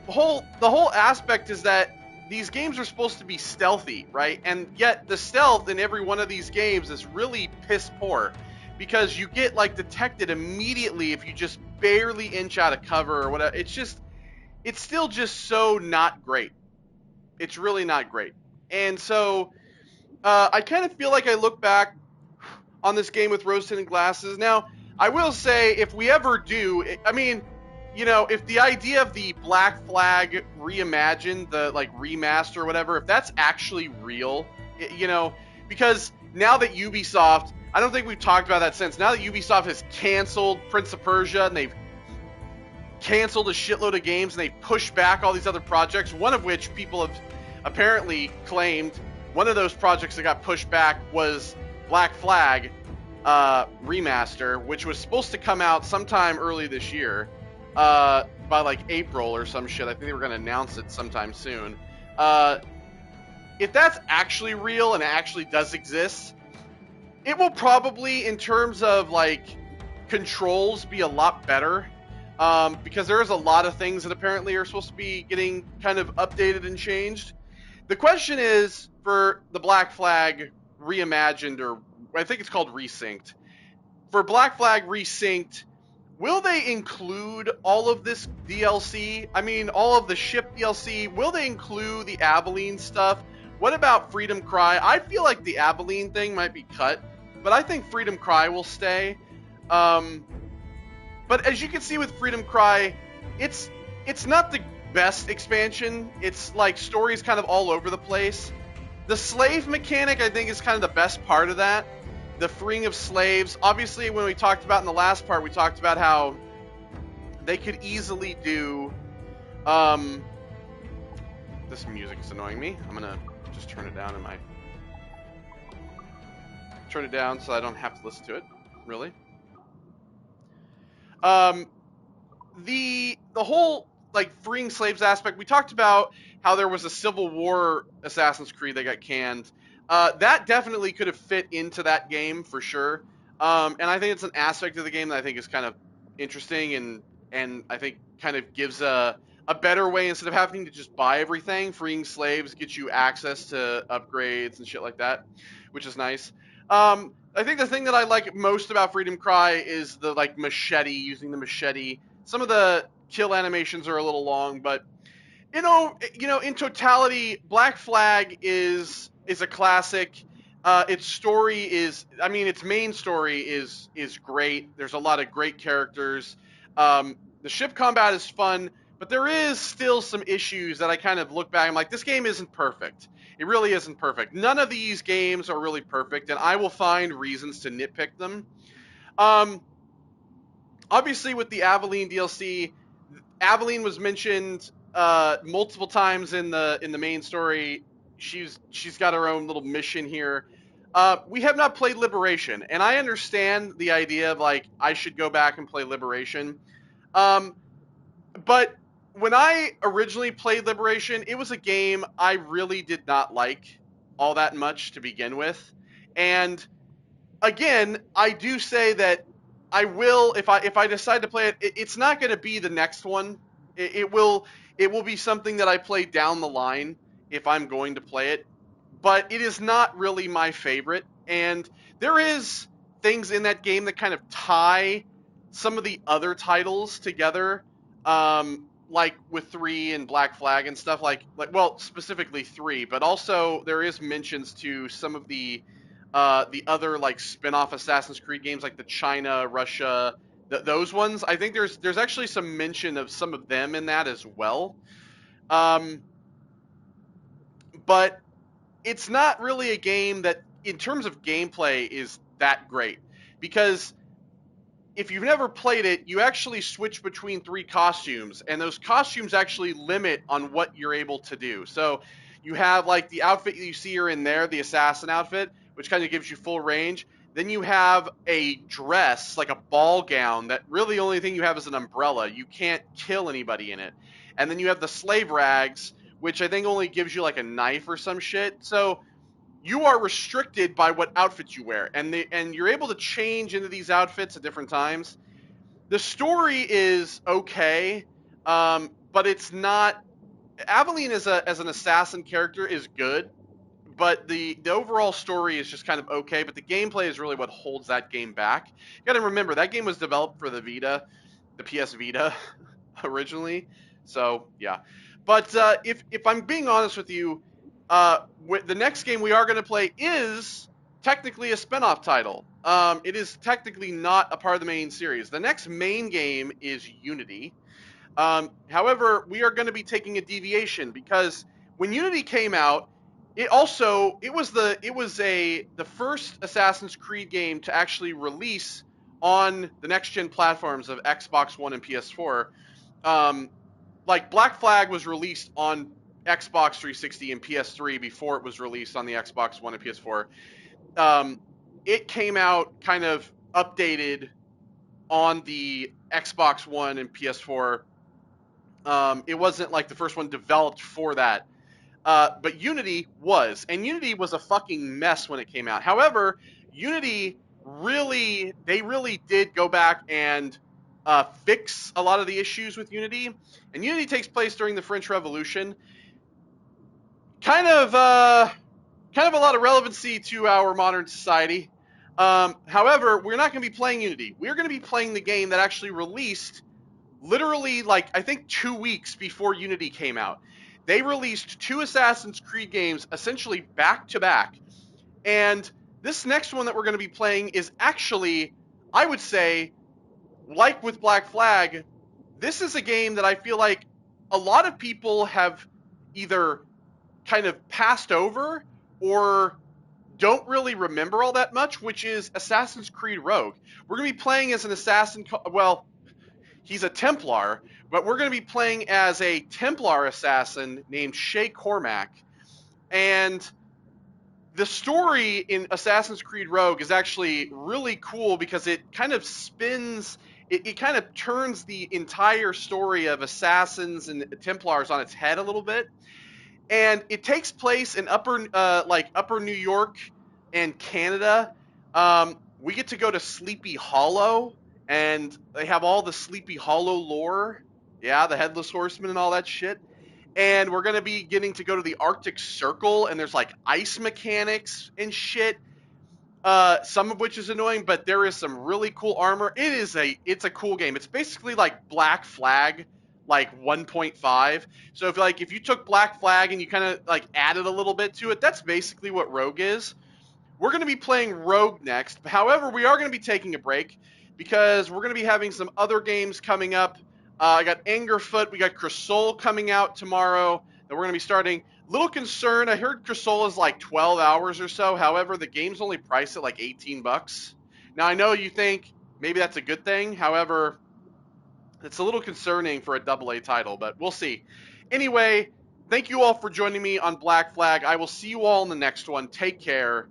whole aspect is that these games are supposed to be stealthy, right? And yet the stealth in every one of these games is really piss poor, because you get like detected immediately if you just barely inch out of cover or whatever. It's still just so not great. It's really not great. And so I kind of feel like I look back on this game with rose-tinted glasses. Now, I will say, if we ever do, I mean, you know, if the idea of the Black Flag reimagined, the like remaster or whatever, if that's actually real, you know, because now that Ubisoft, I don't think we've talked about that since, now that Ubisoft has canceled Prince of Persia and they've canceled a shitload of games and they pushed back all these other projects, one of which people have apparently claimed one of those projects that got pushed back was Black Flag remaster, which was supposed to come out sometime early this year, by like April or some shit. I think they were going to announce it sometime soon. If that's actually real and it actually does exist, it will probably, in terms of like controls, be a lot better. Because there's a lot of things that apparently are supposed to be getting kind of updated and changed. The question is, for the Black Flag reimagined, or I think it's called Resynced, for Black Flag Resynced, will they include all of this DLC? I mean, all of the ship DLC? Will they include the Abilene stuff? What about Freedom Cry? I feel like the Abilene thing might be cut, but I think Freedom Cry will stay. But as you can see with Freedom Cry, it's not the best expansion. It's like stories kind of all over the place. The slave mechanic, I think, is kind of the best part of that. The freeing of slaves. Obviously, when we talked about in the last part, we talked about how they could easily do... This music is annoying me. I'm going to just turn it down in my... Turn it down so I don't have to listen to it, really. The whole like freeing slaves aspect, we talked about how there was a Civil War Assassin's Creed that got canned. That definitely could have fit into that game for sure. And I think it's an aspect of the game that I think is kind of interesting and I think kind of gives a better way, instead of having to just buy everything. Freeing slaves gets you access to upgrades and shit like that, which is nice. I think the thing that I like most about Freedom Cry is the like machete, using the machete. Some of the kill animations are a little long, but you know, in totality, Black Flag is a classic. Its story is, I mean, its main story is great. There's a lot of great characters. The ship combat is fun, But there is still some issues that I kind of look back. I'm like, this game isn't perfect. It really isn't perfect. None of these games are really perfect, and I will find reasons to nitpick them. Obviously, with the Aveline DLC, Aveline was mentioned multiple times in the main story. She's got her own little mission here. We have not played Liberation, and I understand the idea of like I should go back and play Liberation. But when I originally played Liberation, it was a game I really did not like all that much to begin with. And again, I do say that I will, if I decide to play it, it's not going to be the next one. It will be something that I play down the line if I'm going to play it. But it is not really my favorite. And there is things in that game that kind of tie some of the other titles together, like with 3 and Black Flag and stuff, like well, specifically 3, but also there is mentions to some of the other like spin-off Assassin's Creed games, like the China, Russia, those ones. I think there's actually some mention of some of them in that as well. But it's not really a game that, in terms of gameplay, is that great, because if you've never played it, you actually switch between 3 costumes, and those costumes actually limit on what you're able to do. So you have like the outfit you see here in there, the assassin outfit, which kind of gives you full range. Then you have a dress, like a ball gown, that really the only thing you have is an umbrella. You can't kill anybody in it. And then you have the slave rags, which I think only gives you like a knife or some shit. So you are restricted by what outfits you wear, and you're able to change into these outfits at different times. The story is okay, but it's not. Aveline as an assassin character is good, but the overall story is just kind of okay. But the gameplay is really what holds that game back. You got to remember that game was developed for the Vita, the PS Vita, originally. So yeah, but if I'm being honest with you. The next game we are going to play is technically a spin-off title. It is technically not a part of the main series. The next main game is Unity. However, we are going to be taking a deviation, because when Unity came out, it was the first Assassin's Creed game to actually release on the next-gen platforms of Xbox One and PS4. Like Black Flag was released on Xbox 360 and PS3 before it was released on the Xbox One and PS4. It came out kind of updated on the Xbox One and PS4. It wasn't like the first one developed for that. But Unity was. And Unity was a fucking mess when it came out. However, Unity really did go back and fix a lot of the issues with Unity. And Unity takes place during the French Revolution. Kind of a lot of relevancy to our modern society. However, we're not going to be playing Unity. We're going to be playing the game that actually released literally, like, I think 2 weeks before Unity came out. They released 2 Assassin's Creed games essentially back to back. And this next one that we're going to be playing is actually, I would say, like with Black Flag, this is a game that I feel like a lot of people have either kind of passed over or don't really remember all that much, which is Assassin's Creed Rogue. We're going to be playing as an assassin, well, he's a Templar, but we're going to be playing as a Templar assassin named Shay Cormac. And the story in Assassin's Creed Rogue is actually really cool, because it kind of spins, it kind of turns the entire story of assassins and Templars on its head a little bit. And it takes place in upper New York and Canada. We get to go to Sleepy Hollow, and they have all the Sleepy Hollow lore. Yeah, the Headless Horseman and all that shit. And we're going to be getting to go to the Arctic Circle, and there's like ice mechanics and shit. Some of which is annoying, but there is some really cool armor. It's a cool game. It's basically like Black Flag, like 1.5. So if you took Black Flag and you kind of like added a little bit to it, that's basically what Rogue is. We're going to be playing Rogue next. However, we are going to be taking a break, because we're going to be having some other games coming up. I got Angerfoot. We got Crisol coming out tomorrow that we're going to be starting. Little concerned. I heard Crisol is like 12 hours or so. However, the game's only priced at like 18 bucks. Now, I know you think maybe that's a good thing. However, it's a little concerning for a AA title, but we'll see. Anyway, thank you all for joining me on Black Flag. I will see you all in the next one. Take care,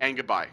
and goodbye.